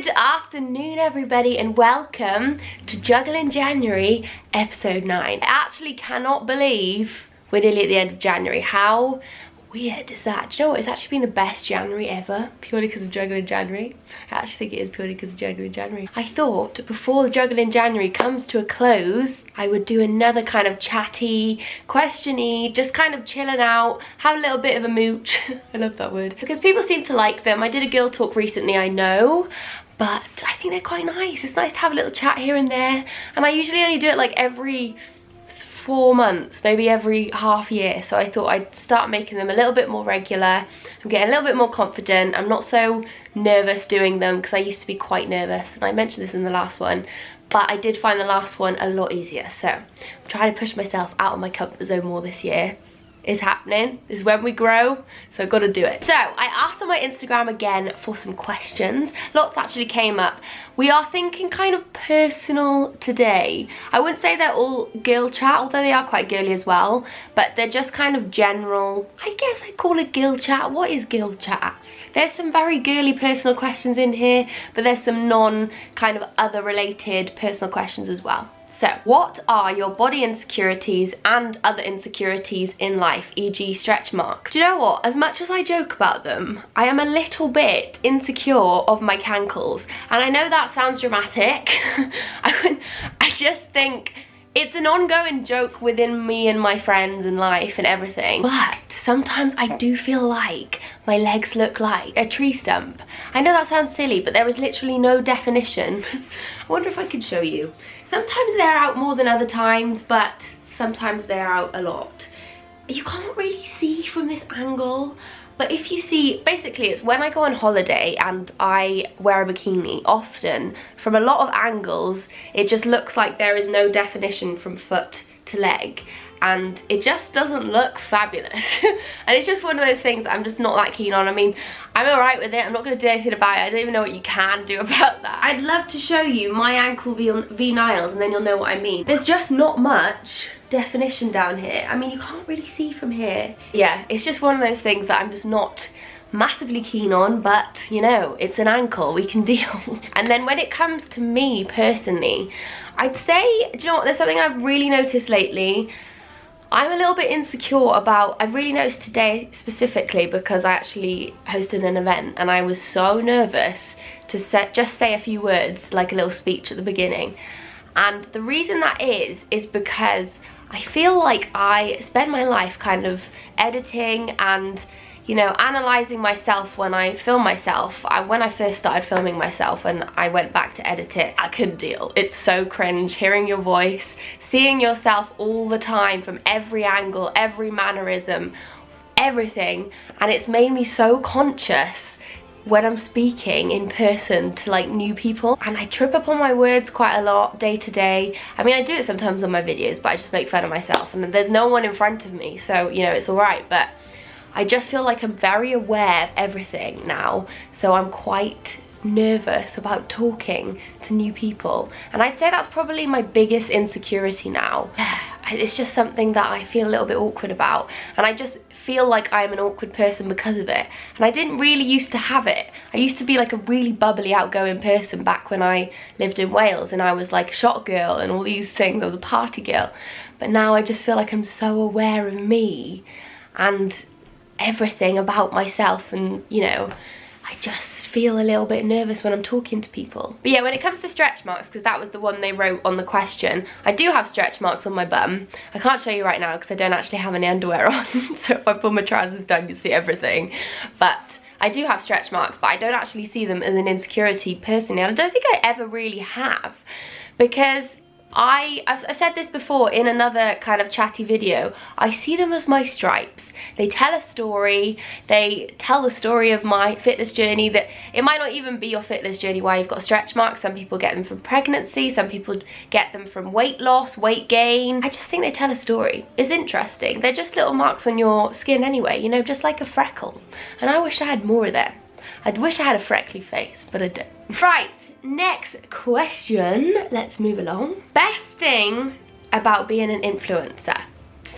Good afternoon everybody and welcome to Juggling January episode 9. I actually cannot believe we're nearly at the end of January. How weird is that? Do you know what? It's actually been the best January ever, purely because of Juggling January. I actually think it is purely because of Juggling January. I thought before the Juggling January comes to a close, I would do another kind of chatty, questiony, just kind of chilling out, have a little bit of a mooch. I love that word. Because people seem to like them. I did a girl talk recently, I know, but I think they're quite nice. It's nice to have a little chat here and there. And I usually only do it like every 4 months, maybe every half year, so I thought I'd start making them a little bit more regular. I'm getting a little bit more confident. I'm not so nervous doing them because I used to be quite nervous, and I mentioned this in the last one, but I did find the last one a lot easier. So I'm trying to push myself out of my comfort zone more this year. Is happening. This is when we grow, so I've got to do it. So I asked on my Instagram again for some questions. Lots actually came up. We are thinking kind of personal today. I wouldn't say they're all girl chat, although they are quite girly as well, but they're just kind of general. I guess I'd call it girl chat. What is girl chat? There's some very girly personal questions in here, but there's some non kind of other related personal questions as well. So, what are your body insecurities and other insecurities in life, e.g. stretch marks? Do you know what? As much as I joke about them, I am a little bit insecure of my cankles. And I know that sounds dramatic. I just think it's an ongoing joke within me and my friends and life and everything. But sometimes I do feel like my legs look like a tree stump. I know that sounds silly, but there is literally no definition. I wonder if I could show you. Sometimes they're out more than other times, but sometimes they're out a lot. You can't really see from this angle, but if you see, basically it's when I go on holiday and I wear a bikini, often from a lot of angles, it just looks like there is no definition from foot to leg. And it just doesn't look fabulous. And it's just one of those things that I'm just not that keen on. I mean, I'm alright with it. I'm not going to do anything about it. I don't even know what you can do about that. I'd love to show you my ankle V-nails and then you'll know what I mean. There's just not much definition down here. I mean, you can't really see from here. Yeah, it's just one of those things that I'm just not massively keen on, but you know, it's an ankle, we can deal. And then when it comes to me personally, I'd say, do you know what, there's something I've really noticed lately. I'm a little bit insecure about, I've really noticed today specifically because I actually hosted an event and I was so nervous to just say a few words, like a little speech at the beginning. And the reason that is because I feel like I spend my life kind of editing and, you know, analysing myself when I film myself. When I first started filming myself and I went back to edit it, I couldn't deal. It's so cringe hearing your voice, seeing yourself all the time from every angle, every mannerism, everything. And it's made me so conscious when I'm speaking in person to like new people. And I trip up on my words quite a lot day to day. I mean, I do it sometimes on my videos, but I just make fun of myself and there's no one in front of me, so you know, it's alright. But I just feel like I'm very aware of everything now, so I'm quite nervous about talking to new people. And I'd say that's probably my biggest insecurity now. It's just something that I feel a little bit awkward about, and I just feel like I'm an awkward person because of it. And I didn't really used to have it. I used to be like a really bubbly, outgoing person back when I lived in Wales and I was like a shot girl and all these things. I was a party girl. But now I just feel like I'm so aware of me and everything about myself, and you know, I just feel a little bit nervous when I'm talking to people. But yeah, when it comes to stretch marks, because that was the one they wrote on the question, I do have stretch marks on my bum. I can't show you right now because I don't actually have any underwear on, so if I pull my trousers down you see everything. But I do have stretch marks, but I don't actually see them as an insecurity personally, and I don't think I ever really have, because I've said this before in another kind of chatty video, I see them as my stripes. They tell a story, they tell the story of my fitness journey, that it might not even be your fitness journey why you've got stretch marks. Some people get them from pregnancy, some people get them from weight loss, weight gain. I just think they tell a story. It's interesting. They're just little marks on your skin anyway, you know, just like a freckle. And I wish I had more of them. I wish I had a freckly face, but I don't. Right. Next question, let's move along. Best thing about being an influencer?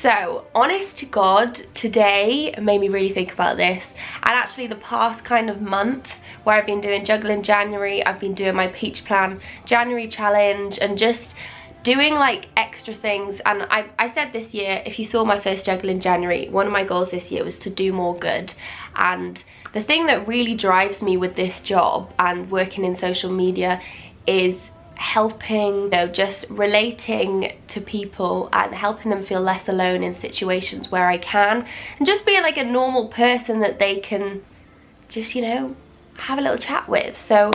So, honest to God, today made me really think about this. And actually the past kind of month where I've been doing Juggling January, I've been doing my Peach Plan January challenge and just doing like extra things. And I said this year, if you saw my first Juggling January, one of my goals this year was to do more good. And the thing that really drives me with this job and working in social media is helping, you know, just relating to people and helping them feel less alone in situations where I can, and just being like a normal person that they can just, you know, have a little chat with. So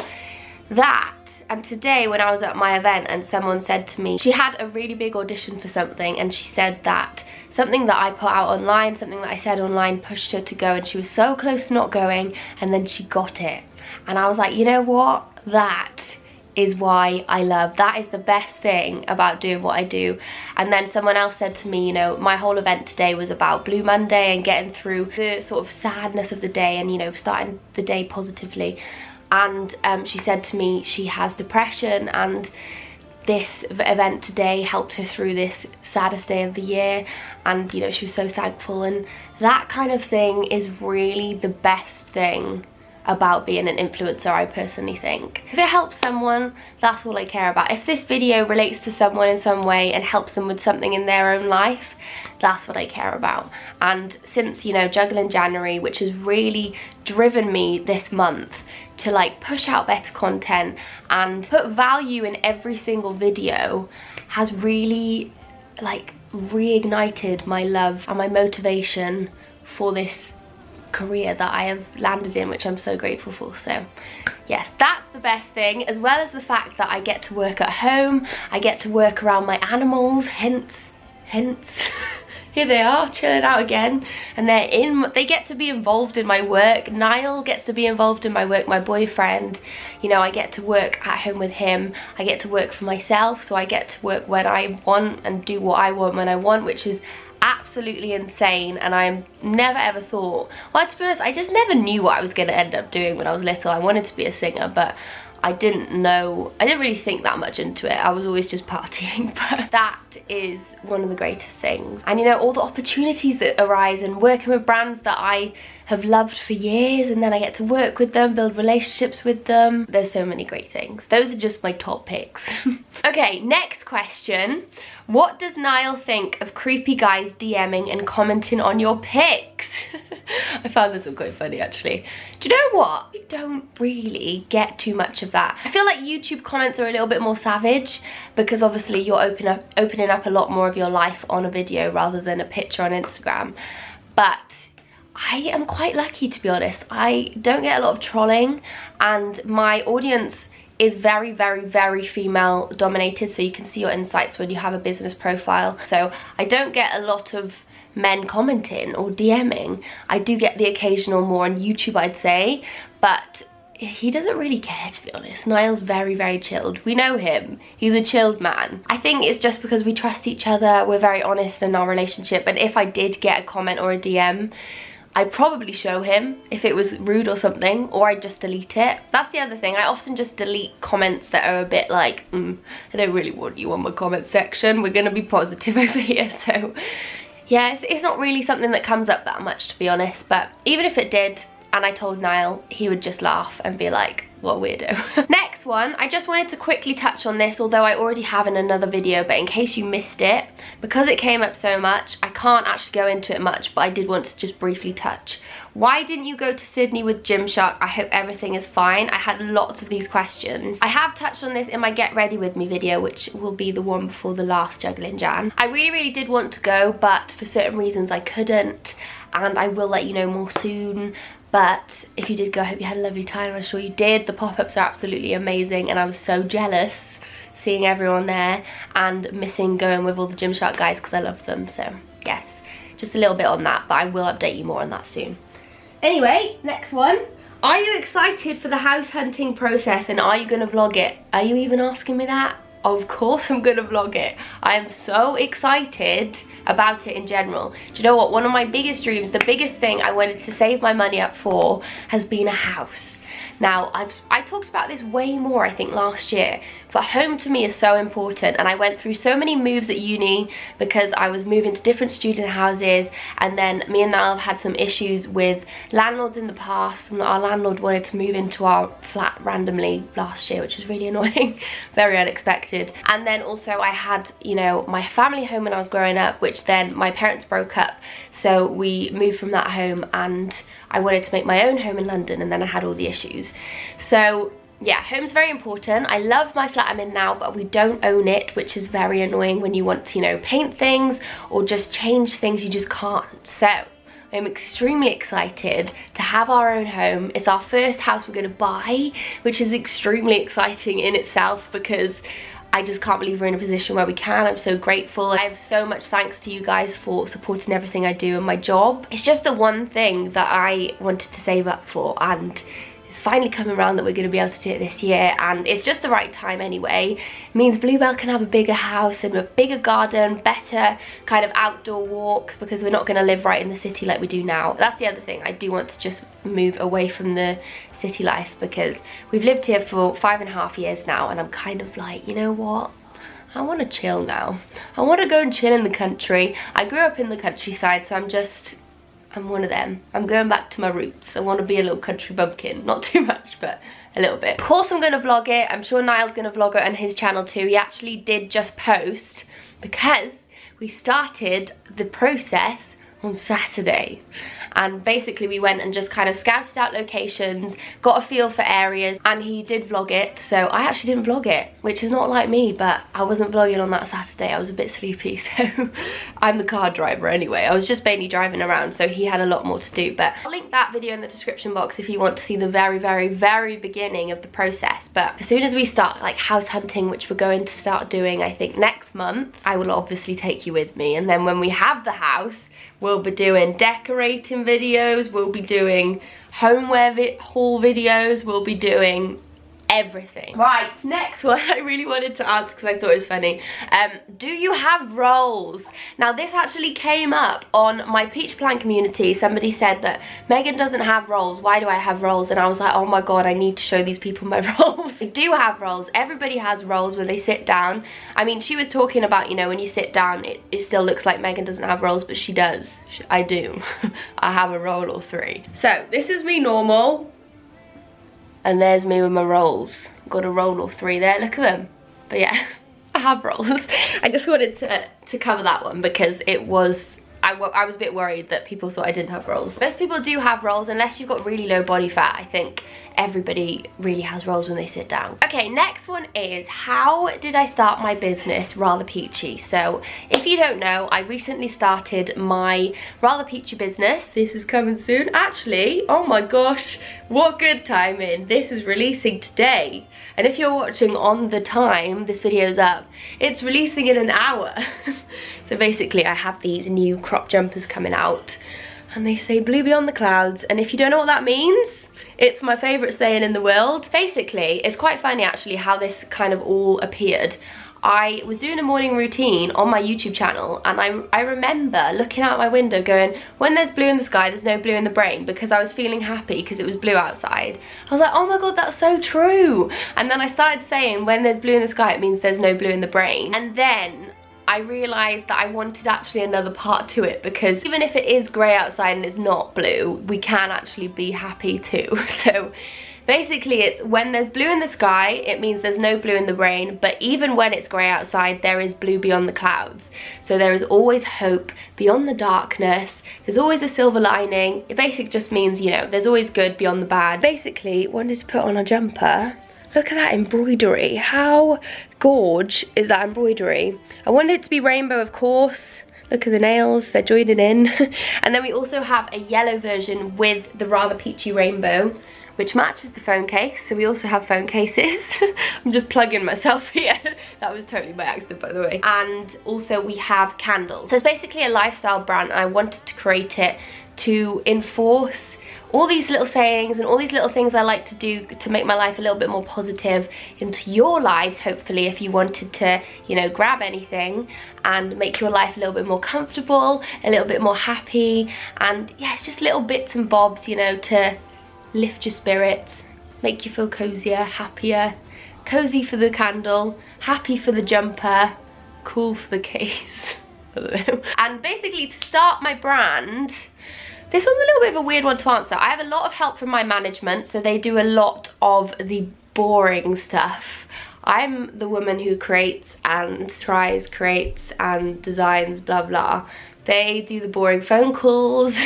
that, and today when I was at my event and someone said to me, she had a really big audition for something, and she said that something that I put out online, something that I said online pushed her to go, and she was so close to not going, and then she got it. And I was like, you know what, that is why I love, that is the best thing about doing what I do. And then someone else said to me, you know, my whole event today was about Blue Monday and getting through the sort of sadness of the day and, you know, starting the day positively. And she said to me she has depression, and this event today helped her through this saddest day of the year, and, you know, she was so thankful. And that kind of thing is really the best thing about being an influencer, I personally think. If it helps someone, that's all I care about. If this video relates to someone in some way and helps them with something in their own life, that's what I care about. And since, you know, Juggling January, which has really driven me this month to like push out better content and put value in every single video, has really like reignited my love and my motivation for this career that I have landed in, which I'm so grateful for. So yes, that's the best thing, as well as the fact that I get to work at home, I get to work around my animals, hence here they are chilling out again, and they get to be involved in my work. Niall gets to be involved in my work, my boyfriend, you know, I get to work at home with him, I get to work for myself, so I get to work when I want and do what I want when I want, which is absolutely insane. And I never ever thought, well, to be honest, I just never knew what I was going to end up doing when I was little. I wanted to be a singer, but I didn't really think that much into it. I was always just partying. But that is one of the greatest things. And, you know, all the opportunities that arise and working with brands that I have loved for years, and then I get to work with them, build relationships with them. There's so many great things. Those are just my top picks. Okay, next question. What does Niall think of creepy guys DMing and commenting on your pics? I found this one quite funny, actually. Do you know what? I don't really get too much of that. I feel like YouTube comments are a little bit more savage, because obviously you're opening up a lot more of your life on a video rather than a picture on Instagram. But I am quite lucky, to be honest. I don't get a lot of trolling, and my audience is very, very, very female dominated, so you can see your insights when you have a business profile. So I don't get a lot of men commenting or DMing. I do get the occasional more on YouTube, I'd say, but he doesn't really care, to be honest. Niall's very, very chilled. We know him. He's a chilled man. I think it's just because we trust each other. We're very honest in our relationship, and if I did get a comment or a DM, I'd probably show him if it was rude or something, or I'd just delete it. That's the other thing. I often just delete comments that are a bit like, I don't really want you on my comment section. We're gonna be positive over here. So yeah, it's not really something that comes up that much, to be honest. But even if it did, and I told Niall, he would just laugh and be like, what a weirdo. Next one, I just wanted to quickly touch on this, although I already have in another video, but in case you missed it, because it came up so much, I can't actually go into it much, but I did want to just briefly touch. Why didn't you go to Sydney with Gymshark? I hope everything is fine. I had lots of these questions. I have touched on this in my Get Ready With Me video, which will be the one before the last Juggling Jan. I really, really did want to go, but for certain reasons I couldn't, and I will let you know more soon. But if you did go, I hope you had a lovely time. I'm sure you did. The pop-ups are absolutely amazing, and I was so jealous seeing everyone there and missing going with all the Gymshark guys because I love them. So yes, just a little bit on that, but I will update you more on that soon. Anyway, next one. Are you excited for the house hunting process, and are you gonna vlog it? Are you even asking me that? Of course I'm gonna vlog it. I am so excited about it in general. Do you know what? One of my biggest dreams, the biggest thing I wanted to save my money up for, has been a house. Now, I talked about this way more, I think, last year, but home to me is so important, and I went through so many moves at uni because I was moving to different student houses, and then me and Niall have had some issues with landlords in the past, and our landlord wanted to move into our flat randomly last year, which was really annoying, very unexpected. And then also I had, you know, my family home when I was growing up, which then my parents broke up, so we moved from that home, and I wanted to make my own home in London, and then I had all the issues. So yeah, home's very important. I love my flat I'm in now, but we don't own it, which is very annoying when you want to, you know, paint things or just change things, you just can't. So I'm extremely excited to have our own home. It's our first house we're going to buy, which is extremely exciting in itself because I just can't believe we're in a position where we can. I'm so grateful. I have so much thanks to you guys for supporting everything I do in my job. It's just the one thing that I wanted to save up for, and it's finally coming around that we're going to be able to do it this year, and it's just the right time anyway. It means Bluebell can have a bigger house and a bigger garden, better kind of outdoor walks, because we're not going to live right in the city like we do now. That's the other thing. I do want to just move away from the city life because we've lived here for 5.5 years now, and I'm kind of like, you know what? I want to chill now. I want to go and chill in the country. I grew up in the countryside, so I'm one of them. I'm going back to my roots. I want to be a little country bumpkin. Not too much, but a little bit. Of course I'm going to vlog it. I'm sure Niall's going to vlog it on his channel too. He actually did just post because we started the process on Saturday, and basically we went and just kind of scouted out locations, got a feel for areas, and he did vlog it. So I actually didn't vlog it, which is not like me, but I wasn't vlogging on that Saturday. I was a bit sleepy, so I'm the car driver anyway. I was just mainly driving around, so he had a lot more to do. But I'll link that video in the description box if you want to see the very, very, very beginning of the process. But as soon as we start like house hunting, which we're going to start doing I think next month, I will obviously take you with me. And then when we have the house, we'll be doing decorating videos, we'll be doing homeware haul videos, we'll be doing everything. Right, next one I really wanted to answer because I thought it was funny. Do you have rolls? Now this actually came up on my peach plan community. Somebody said that Megan doesn't have rolls, why do I have rolls? And I was like, oh my god, I need to show these people my rolls. I do have rolls. Everybody has rolls when they sit down. I mean, she was talking about, you know, when you sit down it still looks like Megan doesn't have rolls, but she does. I do. I have a roll or three. So this is me normal, and there's me with my rolls. Got a roll or three there, look at them. But yeah, I have rolls. I just wanted to cover that one because it was, I was a bit worried that people thought I didn't have rolls. Most people do have rolls unless you've got really low body fat. I think everybody really has rolls when they sit down. Okay, next one is, how did I start my business Rather Peachy? So if you don't know, I recently started my Rather Peachy business. This is coming soon. Actually, oh my gosh, what good timing. This is releasing today. And if you're watching on the time this video's up, it's releasing in an hour. So basically I have these new crop jumpers coming out, and they say blue beyond the clouds, and if you don't know what that means, it's my favourite saying in the world. Basically, it's quite funny actually how this kind of all appeared. I was doing a morning routine on my YouTube channel, and I remember looking out my window going, when there's blue in the sky, there's no blue in the brain, because I was feeling happy because it was blue outside. I was like, oh my god, that's so true. And then I started saying, when there's blue in the sky, it means there's no blue in the brain. And then I realised that I wanted actually another part to it, because even if it is grey outside and it's not blue, we can actually be happy too. So basically it's, when there's blue in the sky, it means there's no blue in the brain, but even when it's grey outside, there is blue beyond the clouds. So there is always hope beyond the darkness. There's always a silver lining. It basically just means, you know, there's always good beyond the bad. Basically wanted to put on a jumper. Look at that embroidery. How gorge is that embroidery? I wanted it to be rainbow, of course. Look at the nails, they're joining in. And then we also have a yellow version with the Rather Peachy rainbow, which matches the phone case. So we also have phone cases. I'm just plugging myself here. That was totally by accident, by the way. And also we have candles. So it's basically a lifestyle brand, and I wanted to create it to enforce all these little sayings and all these little things I like to do to make my life a little bit more positive into your lives, hopefully, if you wanted to, you know, grab anything and make your life a little bit more comfortable, a little bit more happy. And yeah, it's just little bits and bobs, you know, to lift your spirits, make you feel cozier, happier. Cozy for the candle, happy for the jumper, cool for the case. I don't know. And basically to start my brand, this one's a little bit of a weird one to answer. I have a lot of help from my management, so they do a lot of the boring stuff. I'm the woman who creates and tries, creates and designs, blah blah. They do the boring phone calls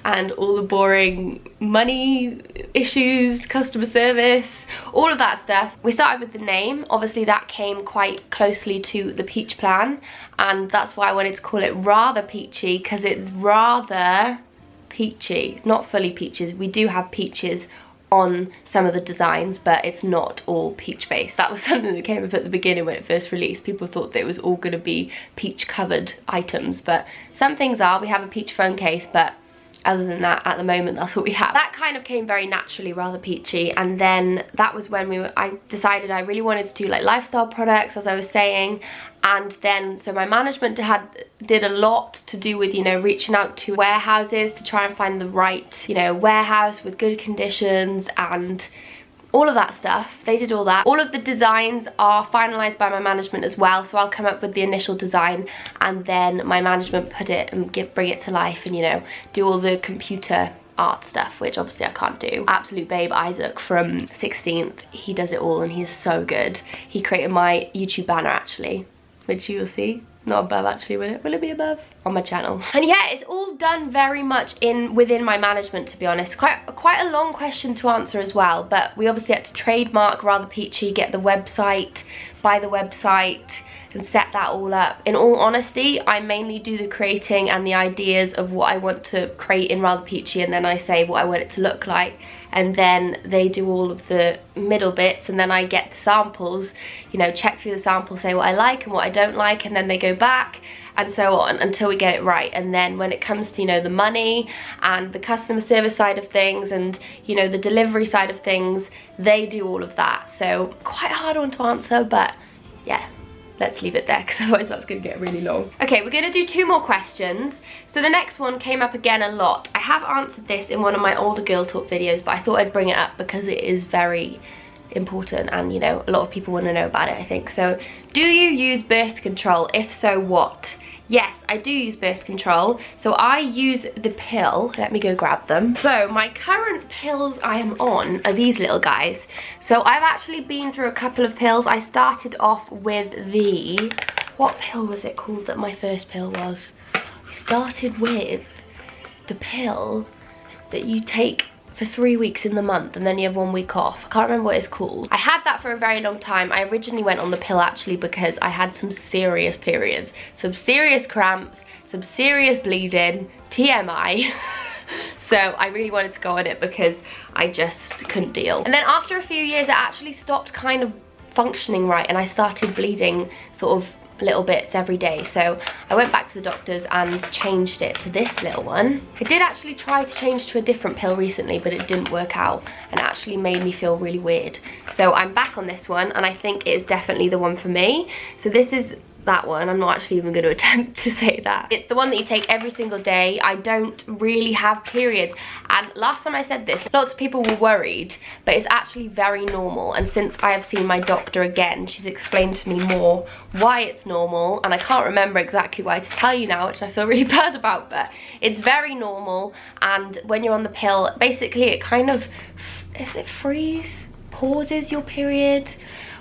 and all the boring money issues, customer service, all of that stuff. We started with the name. Obviously that came quite closely to the peach plan, and that's why I wanted to call it Rather Peachy, because it's rather peachy, not fully peaches. We do have peaches on some of the designs, but it's not all peach based. That was something that came up at the beginning when it first released. People thought that it was all going to be peach covered items, but some things are. We have a peach phone case, but other than that, at the moment, that's what we have. That kind of came very naturally, Rather Peachy, and then that was when I decided I really wanted to do like lifestyle products, as I was saying. And then so my management did a lot to do with, you know, reaching out to warehouses to try and find the right, you know, warehouse with good conditions and all of that stuff. They did all that. All of the designs are finalized by my management as well, so I'll come up with the initial design and then my management put it and bring it to life and, you know, do all the computer art stuff, which obviously I can't do. Absolute babe Isaac from 16th, he does it all and he is so good. He created my YouTube banner actually, which you'll see. Not above actually, will it? Will it be above? On my channel. And yeah, it's all done very much within my management, to be honest. Quite a long question to answer as well, but we obviously had to trademark Rather Peachy, get the website, buy the website, and set that all up. In all honesty, I mainly do the creating and the ideas of what I want to create in Rather Peachy, and then I say what I want it to look like, and then they do all of the middle bits, and then I get the samples, you know, check through the samples, say what I like and what I don't like, and then they go back and so on until we get it right. And then when it comes to, you know, the money and the customer service side of things and, you know, the delivery side of things, they do all of that. So quite a hard one to answer, but yeah, let's leave it there because otherwise that's going to get really long. Okay, we're going to do 2 more questions. So the next one came up again a lot. I have answered this in one of my older girl talk videos, but I thought I'd bring it up because it is very important and, you know, a lot of people want to know about it, I think. So, do you use birth control? If so, what? Yes, I do use birth control. So I use the pill. Let me go grab them. So my current pills I am on are these little guys. So I've actually been through a couple of pills. I started off with the, what pill was it called that my first pill was? I started with the pill that you take for 3 weeks in the month and then you have 1 week off. I can't remember what it's called. I had that for a very long time. I originally went on the pill actually because I had some serious periods, some serious cramps, some serious bleeding, TMI. So I really wanted to go on it because I just couldn't deal. And then after a few years it actually stopped kind of functioning right and I started bleeding sort of little bits every day, so I went back to the doctors and changed it to this little one. I did actually try to change to a different pill recently, but it didn't work out and actually made me feel really weird. So I'm back on this one and I think it is definitely the one for me. So this is that one. I'm not actually even going to attempt to say that. It's the one that you take every single day. I don't really have periods, and last time I said this, lots of people were worried, but it's actually very normal. And since I have seen my doctor again, she's explained to me more why it's normal, and I can't remember exactly why to tell you now, which I feel really bad about, but it's very normal. And when you're on the pill, basically it kind of, is it pauses your period?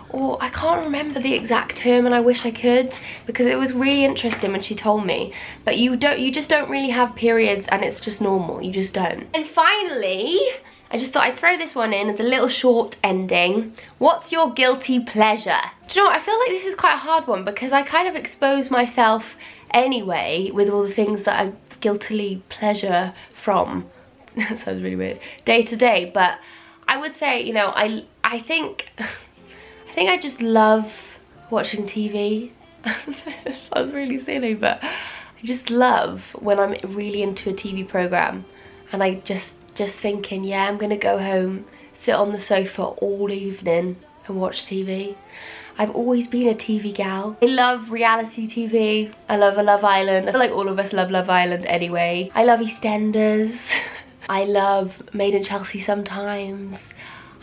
Or I can't remember the exact term and I wish I could, because it was really interesting when she told me. But you just don't really have periods and it's just normal, you just don't. And finally, I just thought I'd throw this one in as a little short ending. What's your guilty pleasure? Do you know what, I feel like this is quite a hard one because I kind of expose myself anyway with all the things that I guiltily pleasure from, that sounds really weird, day to day. But I would say, you know, I think I just love watching TV. It sounds really silly, but I just love when I'm really into a TV program and I just thinking, yeah, I'm gonna go home, sit on the sofa all evening and watch TV. I've always been a TV gal. I love reality TV. I love a Love Island. I feel like all of us love Love Island anyway. I love EastEnders. I love Made in Chelsea sometimes.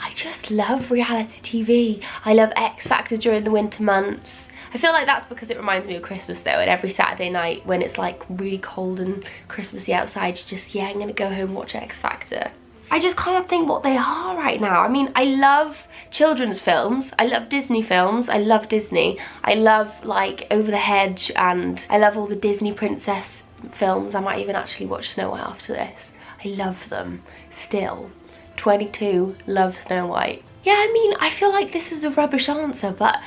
I just love reality TV. I love X Factor during the winter months. I feel like that's because it reminds me of Christmas though, and every Saturday night when it's like really cold and Christmassy outside, you just, yeah, I'm gonna go home and watch X Factor. I just can't think what they are right now. I mean, I love children's films. I love Disney films. I love Disney. I love like Over the Hedge, and I love all the Disney princess films. I might even actually watch Snow White after this. I love them still. 22, love Snow White. Yeah, I mean, I feel like this is a rubbish answer, but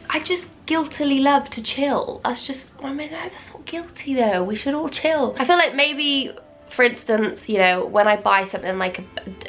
I just guiltily love to chill. That's just, I mean, that's not guilty though. We should all chill. I feel like maybe, for instance, you know, when I buy something like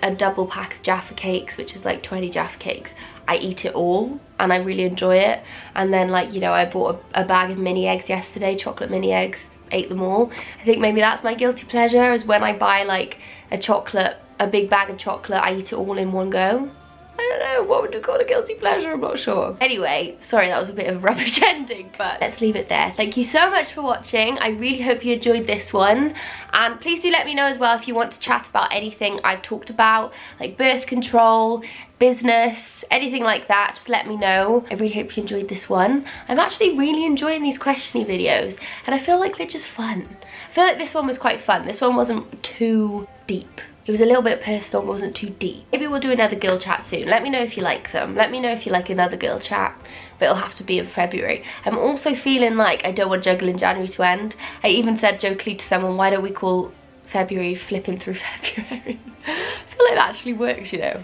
a double pack of Jaffa cakes, which is like 20 Jaffa cakes, I eat it all and I really enjoy it. And then, like, you know, I bought a bag of mini eggs yesterday, chocolate mini eggs, ate them all. I think maybe that's my guilty pleasure, is when I buy like a big bag of chocolate, I eat it all in one go. I don't know, what would you call a guilty pleasure? I'm not sure. Anyway, sorry, that was a bit of a rubbish ending, but let's leave it there. Thank you so much for watching. I really hope you enjoyed this one. And please do let me know as well if you want to chat about anything I've talked about, like birth control, business, anything like that. Just let me know. I really hope you enjoyed this one. I'm actually really enjoying these questiony videos, and I feel like they're just fun. I feel like this one was quite fun. This one wasn't too deep. It was a little bit personal, but wasn't too deep. Maybe we'll do another girl chat soon. Let me know if you like them. Let me know if you like another girl chat, but it'll have to be in February. I'm also feeling like I don't want Juggling January to end. I even said jokingly to someone, why don't we call February Flipping Through February? I feel like that actually works, you know.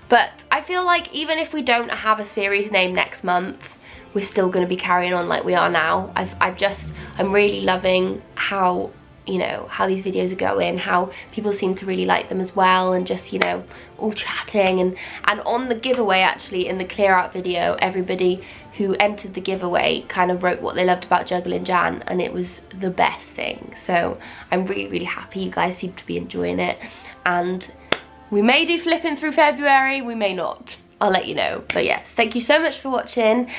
But I feel like even if we don't have a series name next month, we're still going to be carrying on like we are now. I'm really loving how, you know, how these videos are going, how people seem to really like them as well, and just, you know, all chatting. And on the giveaway, actually, in the clear out video, everybody who entered the giveaway kind of wrote what they loved about Juggling Jan, and it was the best thing. So I'm really, really happy. You guys seem to be enjoying it, and we may do Flipping Through February, we may not. I'll let you know. But yes, thank you so much for watching.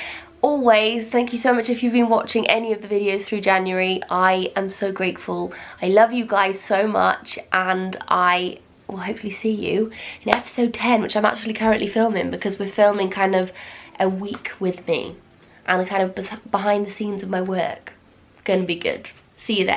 Always, thank you so much if you've been watching any of the videos through January. I am so grateful. I love you guys so much, and I will hopefully see you in episode 10, which I'm actually currently filming, because we're filming kind of a week with me and kind of behind the scenes of my work. Gonna be good. See you then.